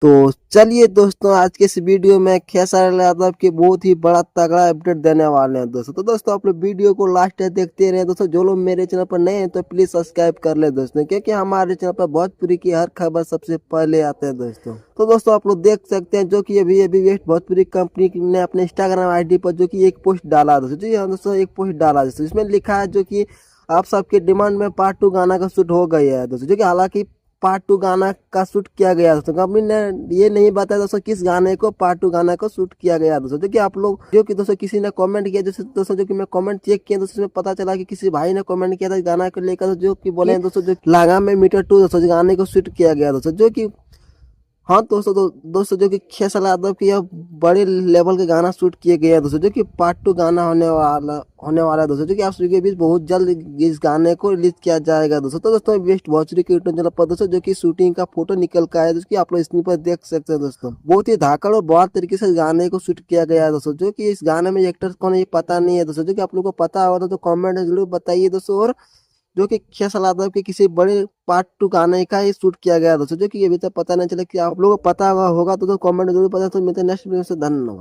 तो चलिए दोस्तों, आज के इस वीडियो में खेसारी यादव की बहुत ही बड़ा तगड़ा अपडेट देने वाले हैं दोस्तों। तो दोस्तों आप लोग वीडियो को लास्ट तक देखते रहे दोस्तों। जो लोग मेरे चैनल पर नए हैं तो प्लीज सब्सक्राइब कर ले दोस्तों, क्योंकि हमारे चैनल पर भोजपुरी की हर खबर सबसे पहले आते हैं दोस्तों। तो दोस्तों आप लोग देख सकते हैं जो कि अभी अभी वेस्ट भोजपुरी कंपनी ने अपने इंस्टाग्राम आईडी पर जो कि एक पोस्ट डाला दोस्तों। जी हाँ दोस्तों, एक पोस्ट डाला दोस्तों। इसमें लिखा है जो कि आप सबके डिमांड में पार्ट 2 गाना का शूट हो गया है दोस्तों। जो कि हालांकि पार्ट 2 गाना का शूट किया गया दोस्तों। कंपनी ने ये नहीं बताया दोस्तों किस गाने को पार्ट 2 गाना को शूट किया गया दोस्तों। जो कि आप लोग जो कि दोस्तों किसी ने कमेंट किया जैसे दोस्तों, जो कि मैं कमेंट चेक किया दोस्तों, इसमें पता चला कि किसी भाई ने कमेंट किया था गाना को लेकर, जो कि बोले हैं दोस्तों जो लागा में मीटर 2 दोस्तों जो गाने को शूट किया गया दोस्तों। जो कि हाँ दोस्तों, दोस्तों जो कि खेसारी यादव की यह बड़े लेवल के गाना शूट किए गए हैं दोस्तों। जो कि पार्ट 2 गाना होने वाला है दोस्तों। जो कि आप सभी के बीच बहुत जल्द इस गाने को रिलीज किया जाएगा दोस्तों। तो दोस्तों वेस्ट भोजपुरी के यूट्यूब चैनल पर दोस्तों जो कि शूटिंग का फोटो निकल कर आया दोस्तों, आप लोग स्क्रीन पर देख सकते हैं दोस्तों। बहुत ही धाकड़ और बहुत तरीके से गाने को शूट किया गया है दोस्तों। जो कि इस गाने में एक्टर कौन है ये पता नहीं है दोस्तों। जो कि आप लोग को पता होगा तो कॉमेंट में जरूर बताइए दोस्तों। और जो कि खेसारी यादव के किसी बड़े पार्ट 2 गाने का ही शूट किया गया दोस्तों। जो कि अभी तक पता नहीं चला कि आप लोगों को पता होगा तो कमेंट जरूर पता। तो मिलते हैं नेक्स्ट वीडियो से। धन्यवाद।